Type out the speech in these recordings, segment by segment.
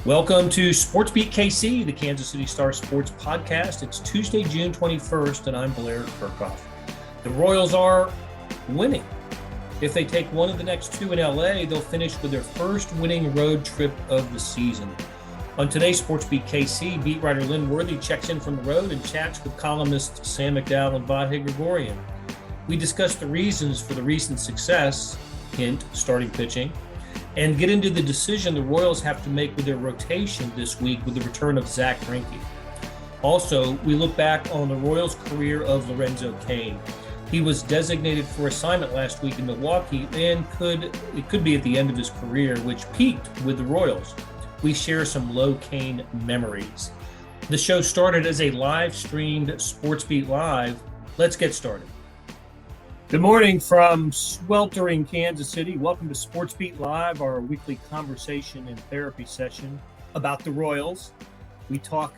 Welcome to SportsBeat KC, the Kansas City Star Sports Podcast. It's Tuesday, June 21st, and I'm Blair Kirchhoff. The Royals are winning. If they take one of the next two in LA, they'll finish with their first winning road trip of the season. On today's SportsBeat KC, beat writer Lynn Worthy checks in from the road and chats with columnists Sam McDowell and Vahe Gregorian. We discuss the reasons for the recent success, hint, starting pitching, and get into the decision the Royals have to make with their rotation this week with the return of Zack Greinke. Also, we look back on the Royals' career of Lorenzo Cain. He was designated for assignment last week in Milwaukee and it could be at the end of his career, which peaked with the Royals. We share some low Cain memories. The show started as a live-streamed SportsBeat Live. Let's get started. Good morning from sweltering Kansas City. Welcome to SportsBeat Live, our weekly conversation and therapy session about the Royals. We talk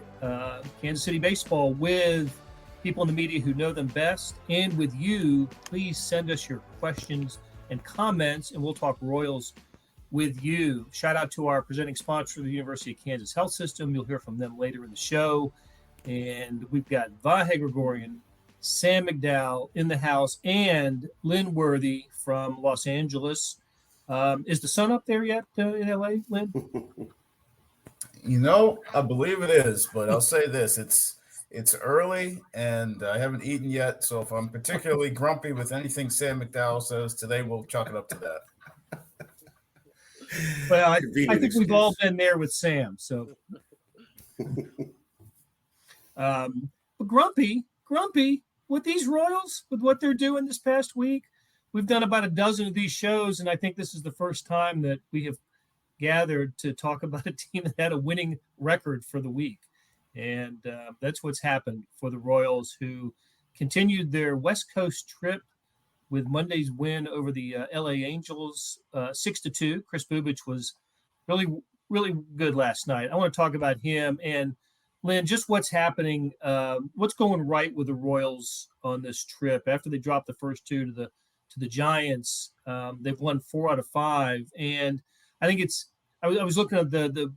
Kansas City baseball with people in the media who know them best, and with you. Please send us your questions and comments, and we'll talk Royals with you. Shout out to our presenting sponsor, the University of Kansas Health System. You'll hear from them later in the show. And we've got Vahe Gregorian, Sam McDowell in the house, and Lynn Worthy from Los Angeles. Is the sun up there yet in LA, Lynn? I believe it is, but I'll say this. It's early, and I haven't eaten yet, so if I'm particularly grumpy with anything Sam McDowell says today, we'll chalk it up to that. Well, I think we've all been there with Sam. So, but grumpy with these Royals, with what they're doing this past week. We've done about a dozen of these shows, and I think this is the first time that we have gathered to talk about a team that had a winning record for the week. And that's what's happened for the Royals, who continued their West Coast trip with Monday's win over the LA Angels, 6-2. Kris Bubic was really, really good last night. I want to talk about him. And Lynn, just what's happening, what's going right with the Royals on this trip after they dropped the first two to the Giants. They've won 4 out of 5, and I think I was looking at the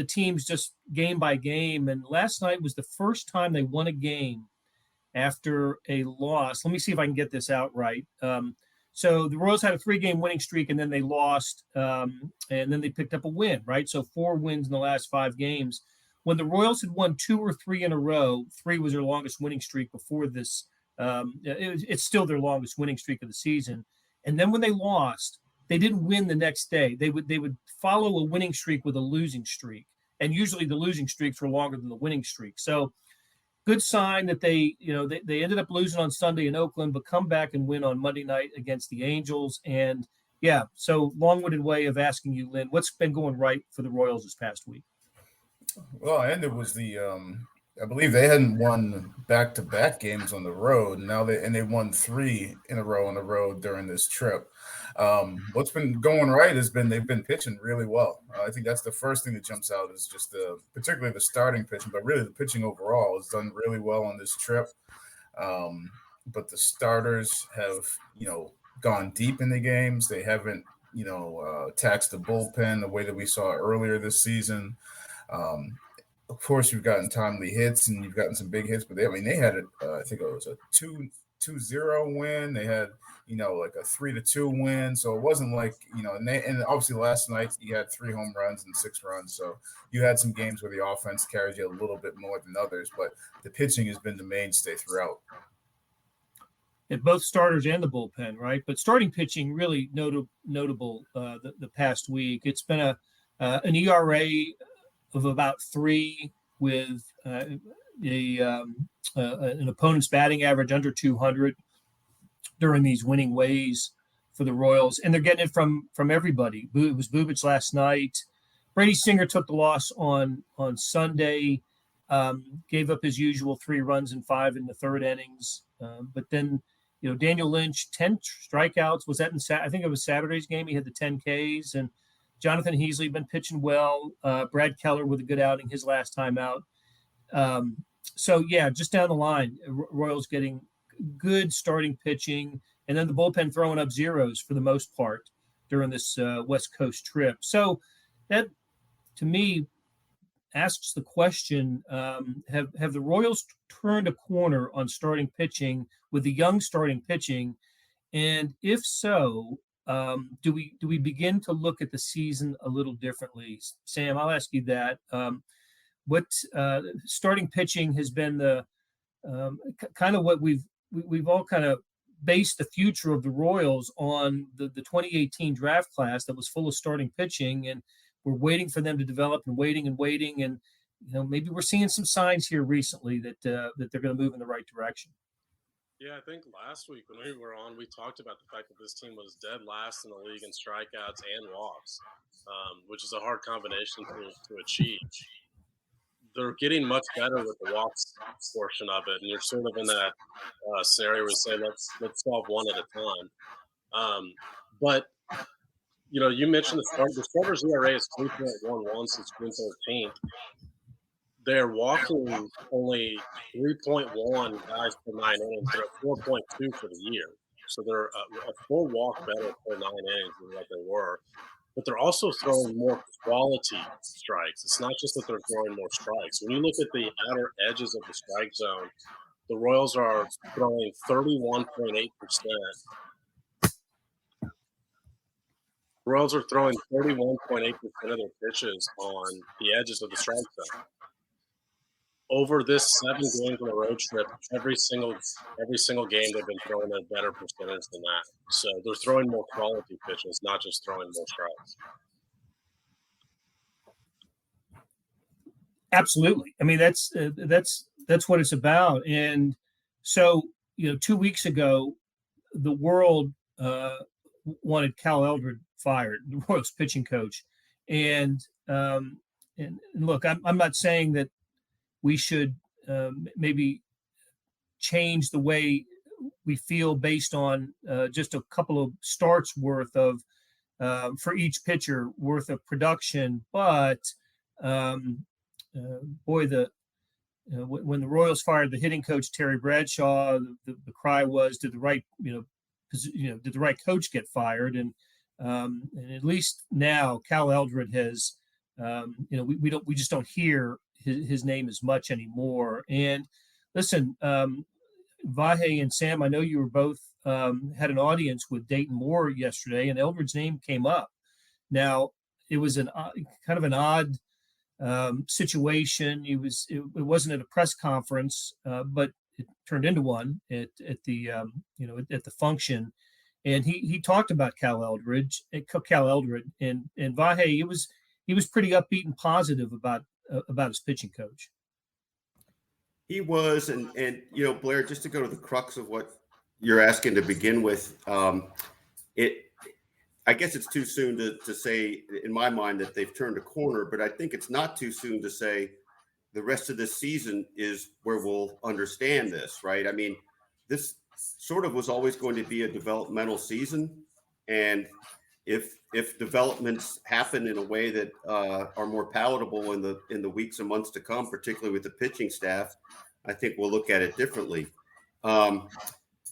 teams just game by game, and last night was the first time they won a game after a loss. Let me see if I can get this out right. So the Royals had a 3-game winning streak, and then they lost, and then they picked up a win, right? So 4 wins in the last 5 games. When the Royals had won 2 or 3 in a row, 3 was their longest winning streak before this. It's still their longest winning streak of the season. And then when they lost, they didn't win the next day. They would follow a winning streak with a losing streak. And usually the losing streaks were longer than the winning streak. So good sign that they ended up losing on Sunday in Oakland, but come back and win on Monday night against the Angels. And yeah, so long-winded way of asking you, Lynn, what's been going right for the Royals this past week? Well, and it was I believe they hadn't won back-to-back games on the road. Now they won 3 in a row on the road during this trip. What's been going right has been they've been pitching really well. I think that's the first thing that jumps out is just particularly the starting pitching, but really the pitching overall has done really well on this trip. But the starters have, gone deep in the games. They haven't, taxed the bullpen the way that we saw earlier this season. Of course, you've gotten timely hits and you've gotten some big hits, but they had I think it was a 2-0 win. They had, like a 3-2 win. So it wasn't like, and obviously last night you had 3 home runs and 6 runs. So you had some games where the offense carries you a little bit more than others, but the pitching has been the mainstay throughout. And both starters and the bullpen, right? But starting pitching really notable the past week. It's been an ERA of about 3 with an opponent's batting average under 200 during these winning ways for the Royals. And they're getting it from everybody. It was Bubic last night. Brady Singer took the loss on Sunday, gave up his usual 3 runs and 5 in the 3rd innings. But then, Daniel Lynch, 10 strikeouts. Was that I think it was Saturday's game. He had the 10 Ks, and Jonathan Heasley been pitching well. Brad Keller with a good outing his last time out. So, yeah, just down the line, Royals getting good starting pitching, and then the bullpen throwing up zeros for the most part during this West Coast trip. So that, to me, asks the question: have the Royals turned a corner on starting pitching with the young starting pitching? And if so, do we begin to look at the season a little differently? Sam, I'll ask you that. What starting pitching has been the kind of what we've all kind of based the future of the Royals on the 2018 draft class that was full of starting pitching, and we're waiting for them to develop and waiting, and maybe we're seeing some signs here recently that they're going to move in the right direction. Yeah, I think last week when we were on, we talked about the fact that this team was dead last in the league in strikeouts and walks, which is a hard combination to achieve. They're getting much better with the walks portion of it, and you're sort of in that scenario where we say let's solve one at a time. But you mentioned the starters ERA is 3.11 since June 13th. They're walking only 3.1 guys per 9 innings. They're at 4.2 for the year. So they're a full walk better per 9 innings than what they were. But they're also throwing more quality strikes. It's not just that they're throwing more strikes. When you look at the outer edges of the strike zone, the Royals are throwing 31.8%. The Royals are throwing 31.8% of their pitches on the edges of the strike zone. Over this 7 games on the road trip, every single game they've been throwing a better percentage than that. So they're throwing more quality pitches, not just throwing more strikes. Absolutely. I mean, that's what it's about. And so 2 weeks ago, the world wanted Cal Eldred fired, the Royals pitching coach. And look, I'm not saying that we should maybe change the way we feel based on just a couple of starts worth of for each pitcher worth of production. But boy, when the Royals fired the hitting coach Terry Bradshaw, the cry was, did the right did the right coach get fired? And at least now Cal Eldred has we just don't hear his name as much anymore. And listen, Vahe and Sam, I know you were both had an audience with Dayton Moore yesterday, and Eldred's name came up. Now, it was kind of an odd situation. It wasn't at a press conference, but it turned into one at the at the function, and he talked about Cal Eldred, and Vahe. He was pretty upbeat and positive about his pitching coach. He was, and Blair, just to go to the crux of what you're asking to begin with, I guess it's too soon to say, in my mind, that they've turned a corner, but I think it's not too soon to say the rest of this season is where we'll understand this, right? I mean, this sort of was always going to be a developmental season, and if developments happen in a way that are more palatable in the weeks and months to come, particularly with the pitching staff, I think we'll look at it differently.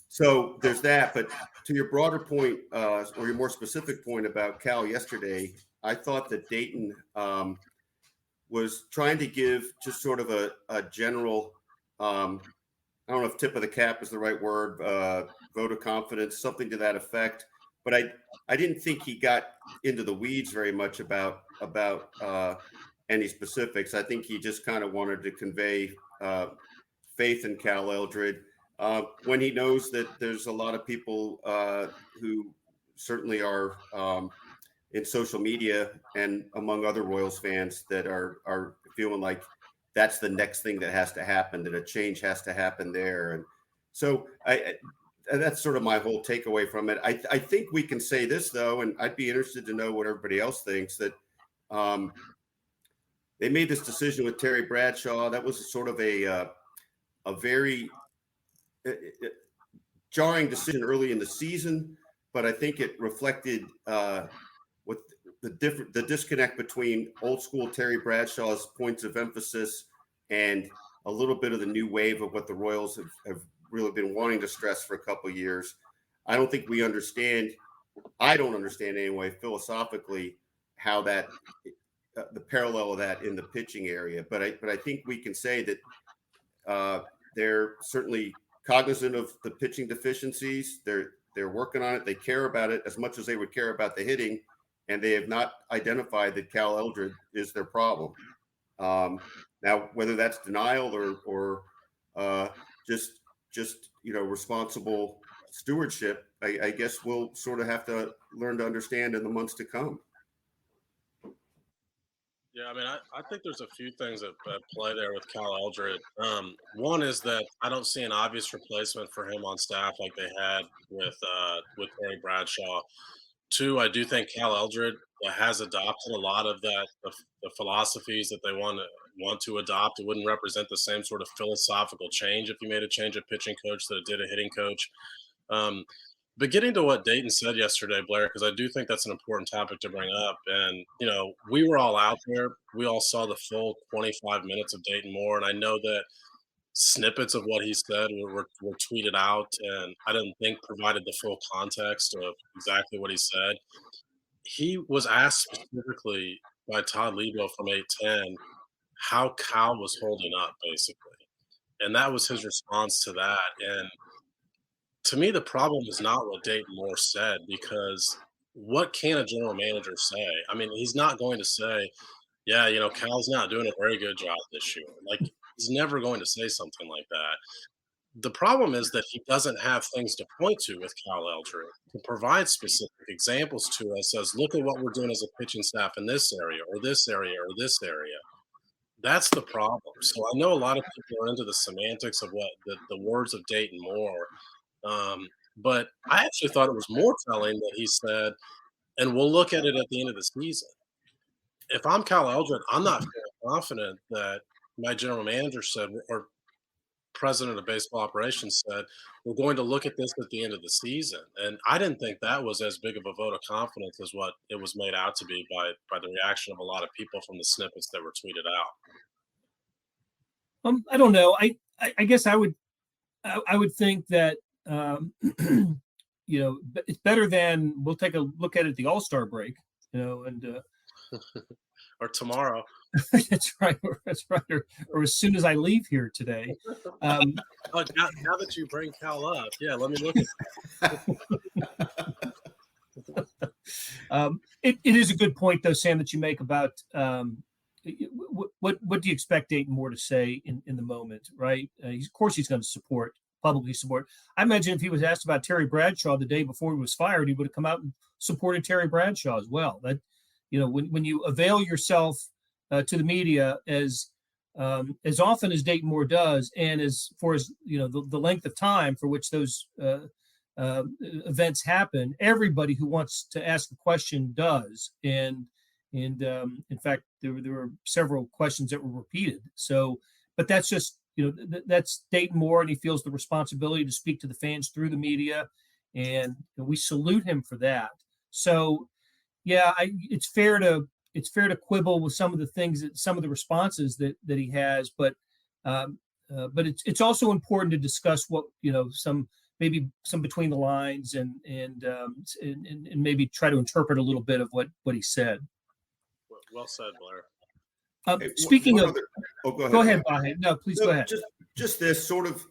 So there's that. But to your broader point, or your more specific point about Cal yesterday, I thought that Dayton was trying to give just sort of a general, I don't know if tip of the cap is the right word, vote of confidence, something to that effect. But I didn't think he got into the weeds very much about any specifics. I think he just kind of wanted to convey faith in Cal Eldred when he knows that there's a lot of people who certainly are in social media and among other Royals fans that are feeling like that's the next thing that has to happen, that a change has to happen there. And so that's sort of my whole takeaway from it. I think we can say this, though, and I'd be interested to know what everybody else thinks, that they made this decision with Terry Bradshaw. That was sort of a very jarring decision early in the season, but I think it reflected what the disconnect between old school Terry Bradshaw's points of emphasis and a little bit of the new wave of what the Royals have really been wanting to stress for a couple of years. I don't think we understand. I don't understand anyway, philosophically, how that the parallel of that in the pitching area. But I think we can say that they're certainly cognizant of the pitching deficiencies. They're working on it. They care about it as much as they would care about the hitting, and they have not identified that Cal Eldred is their problem. Now, whether that's denial or just responsible stewardship, I guess we'll sort of have to learn to understand in the months to come. Yeah, I mean, I think there's a few things at play there with Cal Eldred. One is that I don't see an obvious replacement for him on staff like they had with Terry Bradshaw. Two, I do think Cal Eldred has adopted a lot of the philosophies that they want to adopt. It wouldn't represent the same sort of philosophical change if you made a change of pitching coach that it did a hitting coach. But getting to what Dayton said yesterday, Blair, because I do think that's an important topic to bring up. And, we were all out there. We all saw the full 25 minutes of Dayton Moore. And I know that snippets of what he said were tweeted out, and I didn't think provided the full context of exactly what he said. He was asked specifically by Todd Lebo from 810 how Cal was holding up, basically. And that was his response to that. And to me, the problem is not what Dayton Moore said, because what can a general manager say? I mean, he's not going to say, yeah, Cal's not doing a very good job this year. Like, he's never going to say something like that. The problem is that he doesn't have things to point to with Cal Eldred to provide specific examples to us as, look at what we're doing as a pitching staff in this area or this area or this area. That's the problem. So I know a lot of people are into the semantics of what the words of Dayton Moore. But I actually thought it was more telling that he said, and we'll look at it at the end of the season. If I'm Cal Eldred, I'm not feeling confident that my general manager said, or president of baseball operations said, we're going to look at this at the end of the season. And I didn't think that was as big of a vote of confidence as what it was made out to be by the reaction of a lot of people from the snippets that were tweeted out. I don't know. I guess I would think that it's better than we'll take a look at it at the All-Star break, and or tomorrow. That's right. Or as soon as I leave here today. Now that you bring Cal up, yeah, let me look at that. It is a good point, though, Sam, that you make about what do you expect Dayton Moore to say in the moment, right? Of course, he's going to publicly support. I imagine if he was asked about Terry Bradshaw the day before he was fired, he would have come out and supported Terry Bradshaw as well. That, when you avail yourself to the media as often as Dayton Moore does, and as far as the length of time for which those events happen, everybody who wants to ask a question does, and in fact there were several questions that were repeated. So, but that's just that's Dayton Moore, and he feels the responsibility to speak to the fans through the media, and we salute him for that. So, yeah, it's fair to quibble with some of the things some of the responses that he has, but it's also important to discuss what some between the lines and maybe try to interpret a little bit of what he said. Well said, Blair. Speaking of, go ahead, Vahe. No, please go ahead. Just this sort of,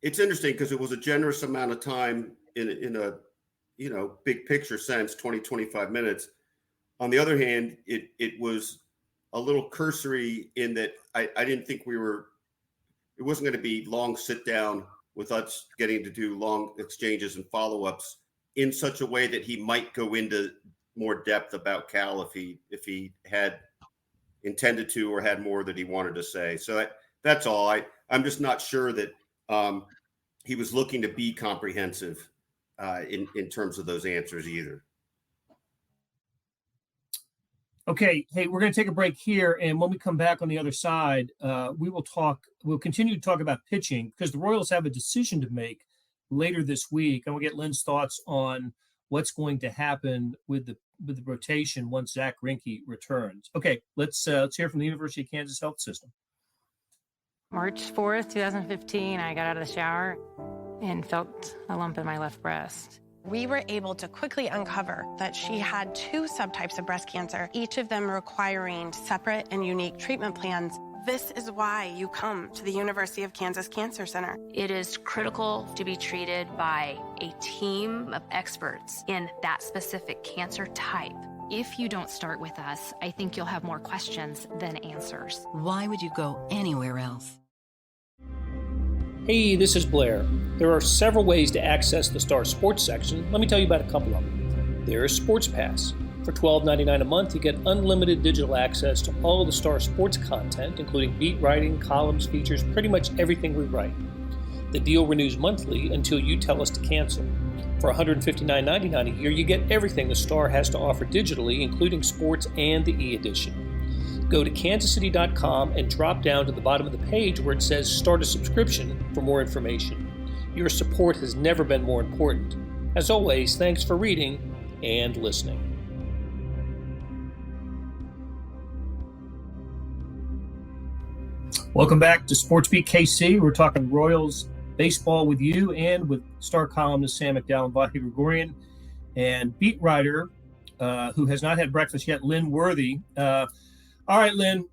it's interesting because it was a generous amount of time in a big picture sense, 20-25 minutes. On the other hand, it was a little cursory in that I didn't think it wasn't going to be long sit down with us getting to do long exchanges and follow-ups in such a way that he might go into more depth about Cal if he had intended to or had more that he wanted to say. So that's all. I'm just not sure that he was looking to be comprehensive in terms of those answers either. Okay. Hey, we're going to take a break here. And when we come back on the other side, we'll continue to talk about pitching because the Royals have a decision to make later this week. And we'll get Lynn's thoughts on what's going to happen with the rotation once Zach Greinke returns. Okay, let's hear from the University of Kansas Health System. March 4th, 2015, I got out of the shower and felt a lump in my left breast. We were able to quickly uncover that she had 2 subtypes of breast cancer, each of them requiring separate and unique treatment plans. This is why you come to the University of Kansas Cancer Center. It is critical to be treated by a team of experts in that specific cancer type. If you don't start with us, I think you'll have more questions than answers. Why would you go anywhere else? Hey, this is Blair. There are several ways to access the Star Sports section. Let me tell you about a couple of them. There is Sports Pass. For $12.99 a month, you get unlimited digital access to all of the Star Sports content, including beat writing, columns, features, pretty much everything we write. The deal renews monthly until you tell us to cancel. For $159.99 a year, you get everything the Star has to offer digitally, including sports and the e-edition. Go to kansascity.com and drop down to the bottom of the page where it says Start a Subscription for more information. Your support has never been more important. As always, thanks for reading and listening. Welcome back to SportsBeat KC. We're talking Royals baseball with you and with Star columnist Sam McDowell and Vahe Gregorian, and beat writer who has not had breakfast yet, Lynn Worthy. All right, Lynn,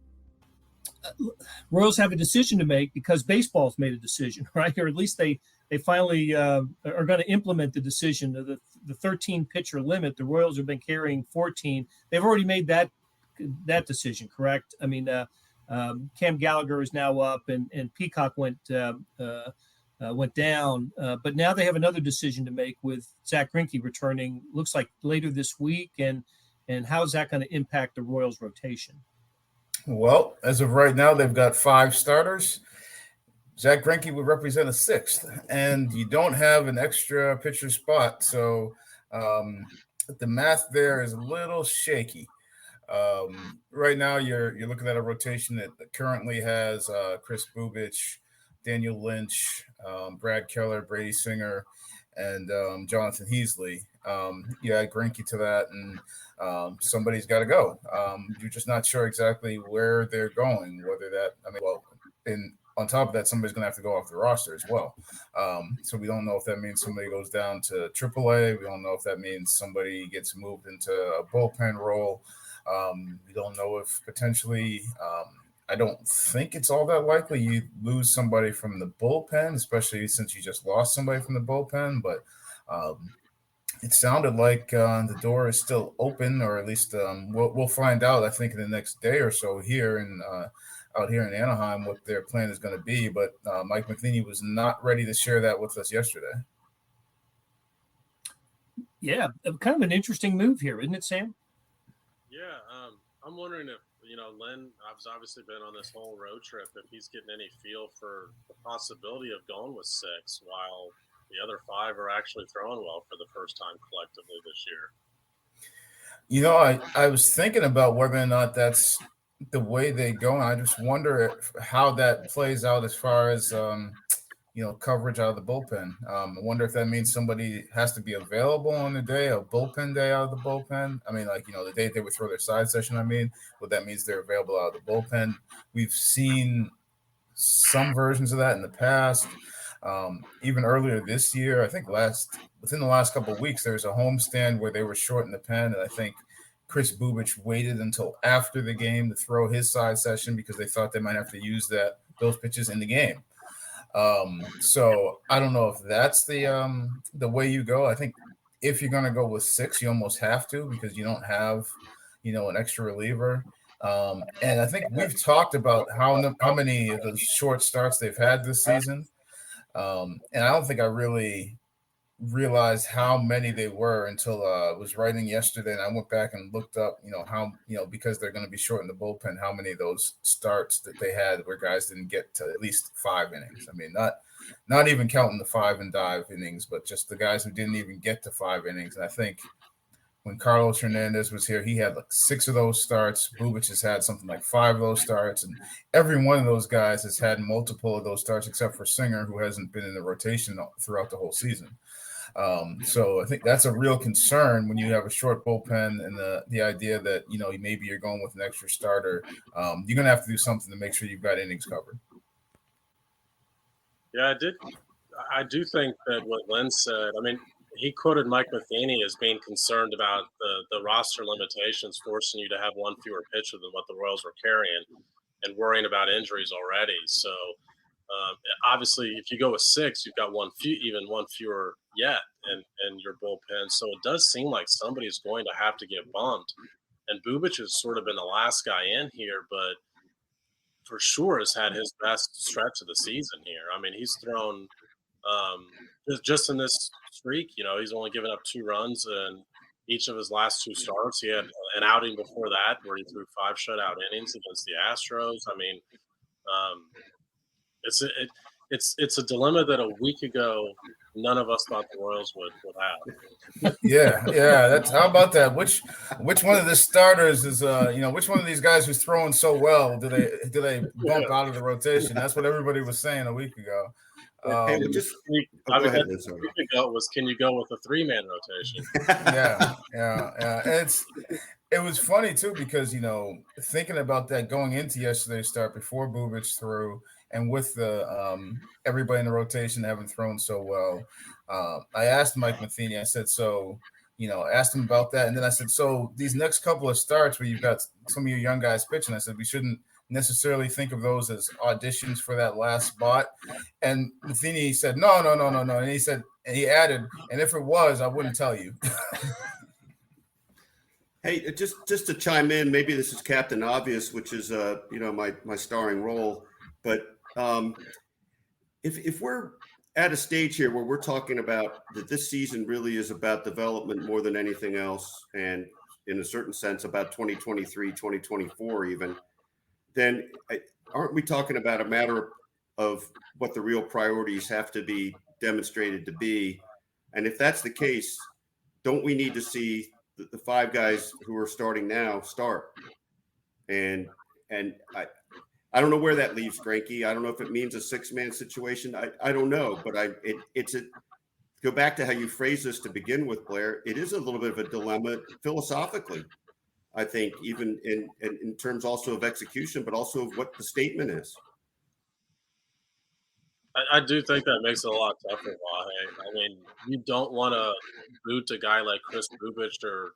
Royals have a decision to make because baseball's made a decision, right? Or at least they finally are going to implement the decision of the 13-pitcher limit. The Royals have been carrying 14. They've already made that decision, correct? I mean, Cam Gallagher is now up, and Peacock went down. But now they have another decision to make with Zach Greinke returning, looks like later this week. And how is that going to impact the Royals' rotation? Well, as of right now, they've got 5 starters. Zach Greinke would represent a 6th, and you don't have an extra pitcher spot. So the math there is a little shaky. Right now, you're looking at a rotation that currently has Chris Bubich, Daniel Lynch, Brad Keller, Brady Singer, and Jonathan Heasley. You add Greinke to that, and somebody's got to go. You're just not sure exactly where they're going, and on top of that, somebody's going to have to go off the roster as well. So we don't know if that means somebody goes down to AAA. We don't know if that means somebody gets moved into a bullpen role. We don't know if potentially I don't think it's all that likely you lose somebody from the bullpen, especially since you just lost somebody from the bullpen. But it sounded like the door is still open, or at least we'll find out, I think, in the next day or so here out here in Anaheim what their plan is going to be. But Mike Matheny was not ready to share that with us yesterday. Yeah, kind of an interesting move here, isn't it, Sam? Yeah, I'm wondering if, Lynn, I've obviously been on this whole road trip, if he's getting any feel for the possibility of going with 6 while the other 5 are actually throwing well for the first time collectively this year. I was thinking about whether or not that's the way they go, and I just wonder how that plays out as far as coverage out of the bullpen. I wonder if that means somebody has to be available on the day, a bullpen day out of the bullpen. I mean, the day they would throw their side session, but that means they're available out of the bullpen. We've seen some versions of that in the past. Even earlier this year, I think within the last couple of weeks, there was a homestand where they were short in the pen, and I think Chris Bubich waited until after the game to throw his side session because they thought they might have to use those pitches in the game. So I don't know if that's the way you go. I think if you're going to go with 6, you almost have to, because you don't have, an extra reliever. And I think we've talked about how many of the short starts they've had this season. And I don't think I really realized how many they were until I was writing yesterday, and I went back and looked up, how, because they're going to be short in the bullpen, how many of those starts that they had where guys didn't get to at least 5 innings. I mean, not even counting the 5 and dive innings, but just the guys who didn't even get to 5 innings. And I think when Carlos Hernandez was here, he had 6 of those starts. Bubich has had something like 5 of those starts, and every one of those guys has had multiple of those starts except for Singer, who hasn't been in the rotation throughout the whole season. So I think that's a real concern when you have a short bullpen, and the idea that, maybe you're going with an extra starter. You're going to have to do something to make sure you've got innings covered. Yeah, I do think that what Lynn said, he quoted Mike Matheny as being concerned about the roster limitations forcing you to have one fewer pitcher than what the Royals were carrying and worrying about injuries already. So obviously, if you go with 6, you've got one fewer yet in your bullpen. So it does seem like somebody's going to have to get bumped. And Bubic has sort of been the last guy in here, but for sure has had his best stretch of the season here. I mean, he's thrown just in this streak, he's only given up 2 runs in each of his last 2 starts. He had an outing before that where he threw 5 shutout innings against the Astros. I mean, it's a dilemma that a week ago none of us thought the Royals would have. Yeah. That's how about that? Which one of the starters is which one of these guys who's throwing so well do they bump out of the rotation? That's what everybody was saying a week ago. Hey, Can you go with a 3-man rotation? Yeah. It was funny too because thinking about that going into yesterday's start before Bubic threw and with the everybody in the rotation having thrown so well, I asked Mike Matheny. I said, so asked him about that, and then I said, so these next couple of starts where you've got some of your young guys pitching, I said we shouldn't necessarily think of those as auditions for that last spot. And Matheny said, no. And he said, and he added, and if it was, I wouldn't tell you. Hey, just to chime in, maybe this is Captain Obvious, which is my starring role, but if we're at a stage here where we're talking about that this season really is about development more than anything else, and in a certain sense about 2023, 2024 even, then aren't we talking about a matter of what the real priorities have to be demonstrated to be? And if that's the case, don't we need to see the 5 guys who are starting now start? And I don't know where that leaves Greinke. I don't know if it means a 6-man situation. I don't know, but go back to how you phrase this to begin with, Blair. It is a little bit of a dilemma philosophically, I think, even in terms also of execution, but also of what the statement is. I do think that makes it a lot tougher, Vahe. I mean, you don't want to boot a guy like Chris Bubic or,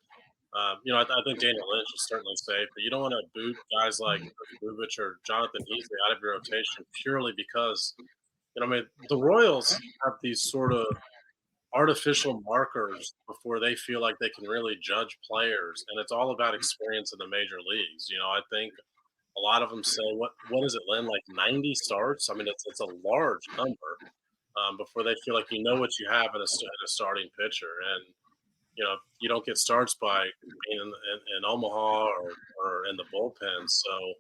I think Daniel Lynch is certainly safe, but you don't want to boot guys like Chris Bubic or Jonathan Heasley out of your rotation purely because, the Royals have these sort of artificial markers before they feel like they can really judge players, and it's all about experience in the major leagues. I think a lot of them say, what is it, Lynn, like 90 starts? I mean, it's a large number before they feel like what you have in a starting pitcher. And, you don't get starts by being in Omaha or in the bullpen. So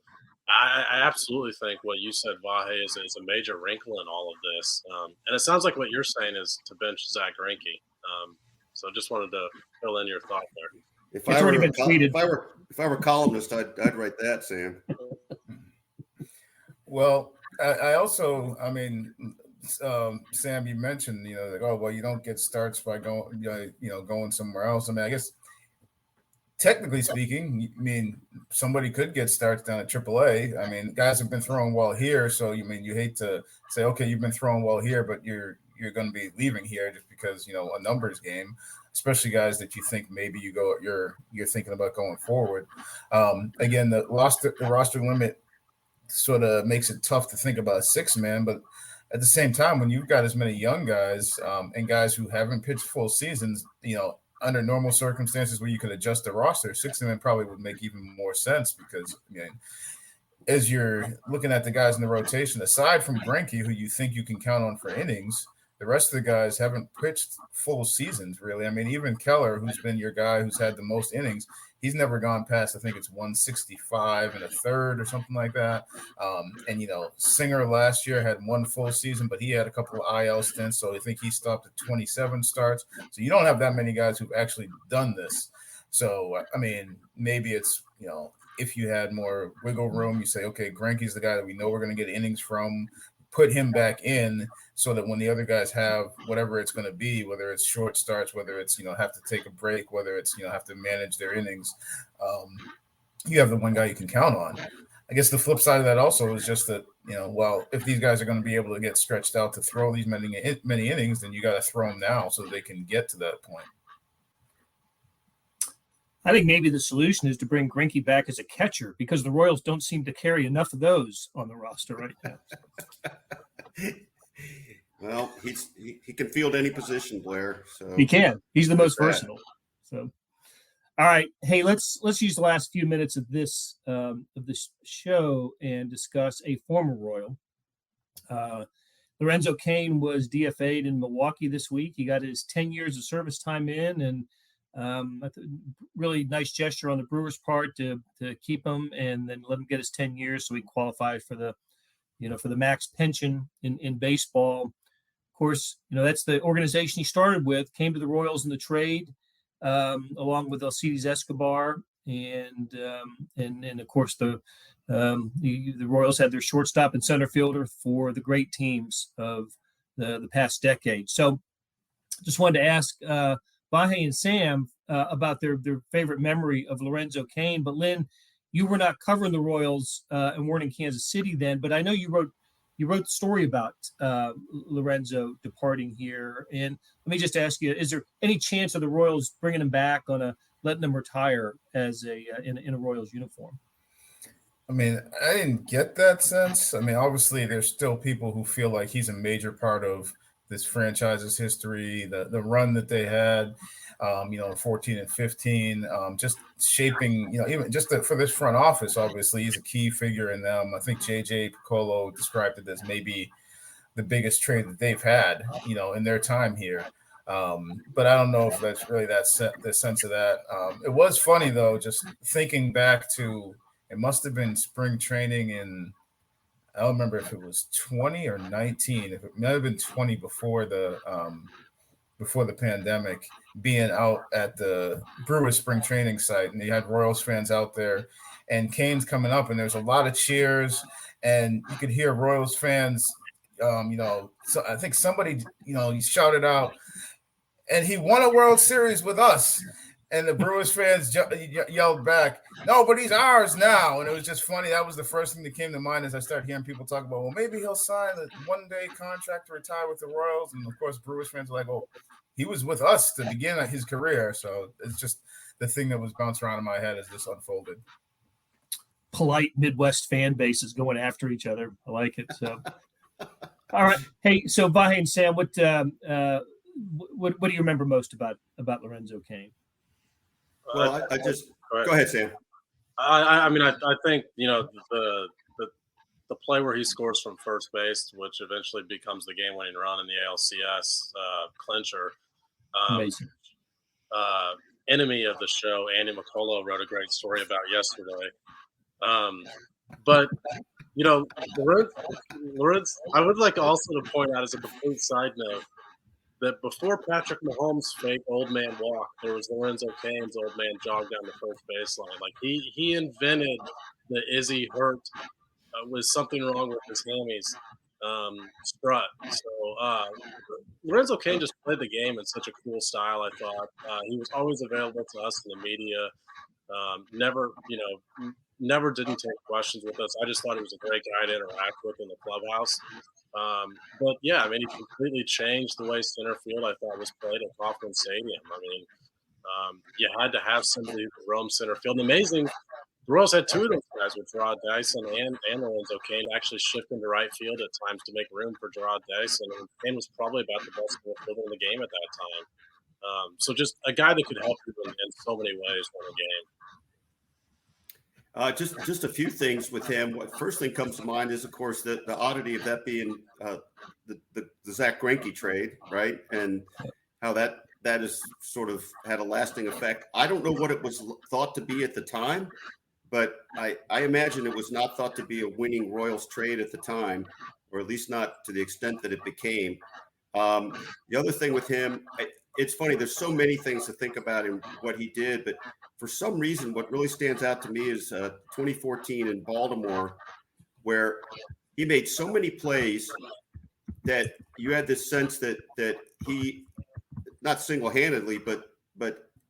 I absolutely think what you said, Vahe, is a major wrinkle in all of this. And it sounds like what you're saying is to bench Zach Greinke. So just wanted to fill in your thought there. If I were columnist, I'd write that, Sam. Well, I also, Sam, you mentioned, you don't get starts by going somewhere else. I mean, I guess technically speaking, somebody could get starts down at AAA. I mean, guys have been throwing well here, so you hate to say, okay, you've been throwing well here, but you're going to be leaving here just because a numbers game, especially guys that you think maybe you're thinking about going forward. Again, the roster limit sort of makes it tough to think about a 6-man, but at the same time, when you've got as many young guys and guys who haven't pitched full seasons, under normal circumstances where you could adjust the roster, 6-man probably would make even more sense because, as you're looking at the guys in the rotation, aside from Greinke, who you think you can count on for innings, the rest of the guys haven't pitched full seasons, really. I mean, even Keller, who's been your guy who's had the most innings, he's never gone past, I think it's 165 and a third or something like that. And Singer last year had 1 full season, but he had a couple of IL stints, so I think he stopped at 27 starts. So you don't have that many guys who've actually done this. So, maybe it's, if you had more wiggle room, you say, okay, Greinke's the guy that we know we're going to get innings from, put him back in so that when the other guys have whatever it's going to be, whether it's short starts, whether it's, have to take a break, whether it's, have to manage their innings, you have the one guy you can count on. I guess the flip side of that also is just that, well, if these guys are going to be able to get stretched out to throw these many innings, then you got to throw them now so they can get to that point. I think maybe the solution is to bring Greinke back as a catcher because the Royals don't seem to carry enough of those on the roster right now. Well, he can field any position, Blair. So he can. He's the most versatile. So, all right. Hey, let's use the last few minutes of this show and discuss a former Royal. Lorenzo Cain was DFA'd in Milwaukee this week. He got his 10 years of service time in, and really nice gesture on the Brewers' part to keep him and then let him get his 10 years so he qualified for the max pension in baseball. Of course, that's the organization he started with, came to the Royals in the trade along with Alcides Escobar, and of course the Royals had their shortstop and center fielder for the great teams of the past decade. So just wanted to ask Vahe and Sam about their favorite memory of Lorenzo Cain. But Lynn, you were not covering the Royals and weren't in Kansas City then, but I know you wrote the story about Lorenzo departing here. And let me just ask you, is there any chance of the Royals bringing him back letting him retire as in a Royals uniform? I mean, I didn't get that sense. I mean, obviously there's still people who feel like he's a major part of this franchise's history, the run that they had, 14 and 15, just shaping, even just for this front office, obviously he's a key figure in them. I think JJ Piccolo described it as maybe the biggest trade that they've had, in their time here. But I don't know if that's really the sense of that. It was funny though, just thinking back to, it must have been spring training I don't remember if it was 20 or 19. If it might have been 20 before the pandemic, being out at the Brewers spring training site, and you had Royals fans out there, and Cain's coming up, and there's a lot of cheers, and you could hear Royals fans, so I think somebody, he shouted out, and he won a World Series with us. And the Brewers fans yelled back, "No, but he's ours now." And it was just funny. That was the first thing that came to mind as I started hearing people talk about, well, maybe he'll sign a one-day contract to retire with the Royals. And, of course, Brewers fans were like, oh, he was with us to begin his career. So it's just the thing that was bouncing around in my head as this unfolded. Polite Midwest fan bases going after each other. I like it. So, all right. Hey, so Vahe and Sam, what do you remember most about Lorenzo Cain? Well, I just go ahead, Sam. I mean, I think the play where he scores from first base, which eventually becomes the game-winning run in the ALCS clincher. Amazing. Enemy of the show, Andy McCullough, wrote a great story about yesterday. But Lorenzo, I would like also to point out as a complete side note that before Patrick Mahomes' fake old man walk, there was Lorenzo Cain's old man jog down the first baseline. Like he invented the Izzy hurt with something wrong with his hammies strut. So Lorenzo Cain just played the game in such a cool style. I thought he was always available to us in the media. Never didn't take questions with us. I just thought he was a great guy to interact with in the clubhouse. But yeah, I mean, he completely changed the way center field I thought was played at Kauffman Stadium. I mean, you had to have somebody who could roam center field. And amazing, the Royals had two of those guys with Gerard Dyson and Lorenzo Cain actually shift into right field at times to make room for Gerard Dyson. And Cain was probably about the best fielder in the game at that time. So just a guy that could help you in so many ways win a game. Just a few things with him. What first thing comes to mind is, of course, the oddity of that being the Zach Greinke trade, right? And how that has sort of had a lasting effect. I don't know what it was thought to be at the time, but I imagine it was not thought to be a winning Royals trade at the time, or at least not to the extent that it became. The other thing with him, it's funny, there's so many things to think about in what he did, but for some reason, what really stands out to me is 2014 in Baltimore, where he made so many plays that you had this sense that he, not single-handedly, but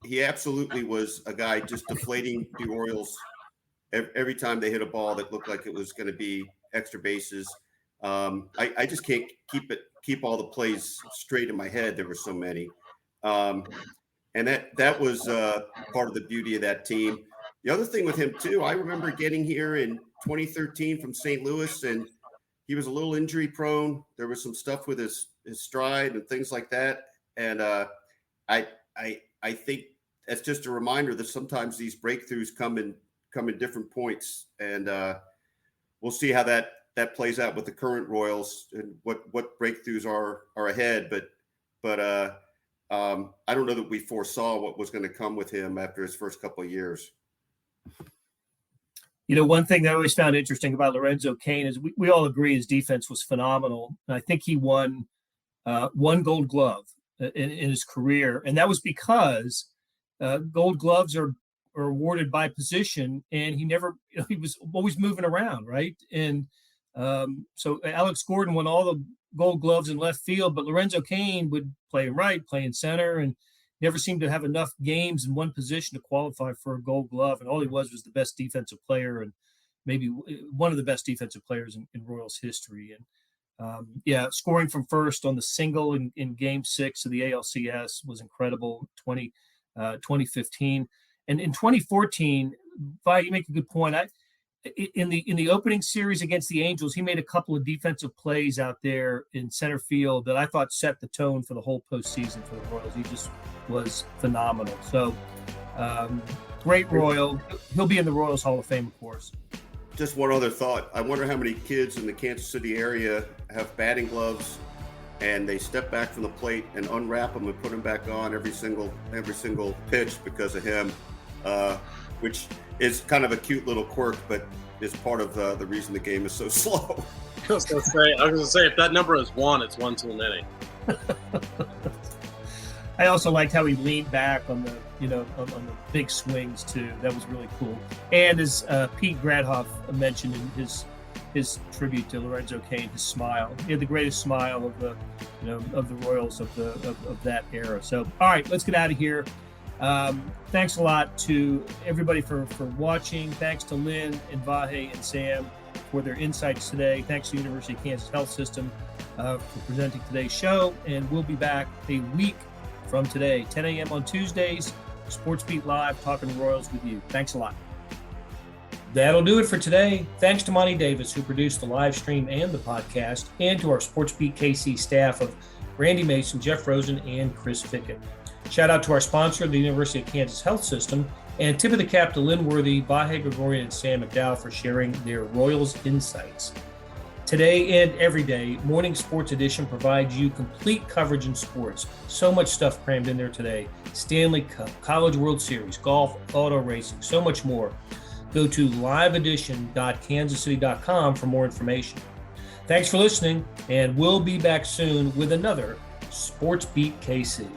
he absolutely was a guy just deflating the Orioles' every time they hit a ball that looked like it was going to be extra bases. I just can't keep all the plays straight in my head. There were so many. And that was part of the beauty of that team. The other thing with him too, I remember getting here in 2013 from St. Louis, and he was a little injury prone. There was some stuff with his stride and things like that. And I think that's just a reminder that sometimes these breakthroughs come in different points, and we'll see how that plays out with the current Royals and what breakthroughs are ahead. But I don't know that we foresaw what was going to come with him after his first couple of years. One thing that I always found interesting about Lorenzo Cain is we all agree his defense was phenomenal. And I think he won one Gold Glove in his career. And that was because Gold Gloves are awarded by position, and he was always moving around, right? And so Alex Gordon won all the Gold Gloves in left field, but Lorenzo Cain would play right, play in center, and never seemed to have enough games in one position to qualify for a Gold Glove. And all he was the best defensive player, and maybe one of the best defensive players in Royals history. And scoring from first on the single in Game 6 of the ALCS was incredible. 2015, and in 2014, Vahe, you make a good point. In the opening series against the Angels, he made a couple of defensive plays out there in center field that I thought set the tone for the whole postseason for the Royals. He just was phenomenal. So great Royal. He'll be in the Royals Hall of Fame, of course. Just one other thought. I wonder how many kids in the Kansas City area have batting gloves and they step back from the plate and unwrap them and put them back on every single pitch because of him, which is kind of a cute little quirk, but is part of the reason the game is so slow. I was going to say, if that number is 1, it's one too many. I also liked how he leaned back on the on the big swings too. That was really cool. And as Pete Gradhoff mentioned in his tribute to Lorenzo Cain, his smile. He had the greatest smile of the of the Royals of that era. So all right, let's get out of here. Thanks a lot to everybody for watching. Thanks to Lynn and Vahe and Sam for their insights today. Thanks to the University of Kansas Health System for presenting today's show. And we'll be back a week from today, 10 a.m. on Tuesdays, SportsBeat Live, talking Royals with you. Thanks a lot. That'll do it for today. Thanks to Monty Davis, who produced the live stream and the podcast, and to our SportsBeat KC staff of Randy Mason, Jeff Rosen, and Chris Fickett. Shout out to our sponsor, the University of Kansas Health System, and tip of the cap to Lynn Worthy, Vahe, Gregorian, and Sam McDowell for sharing their Royals insights. Today and every day, Morning Sports Edition provides you complete coverage in sports. So much stuff crammed in there today. Stanley Cup, College World Series, golf, auto racing, so much more. Go to liveedition.kansascity.com for more information. Thanks for listening, and we'll be back soon with another SportsBeat KC.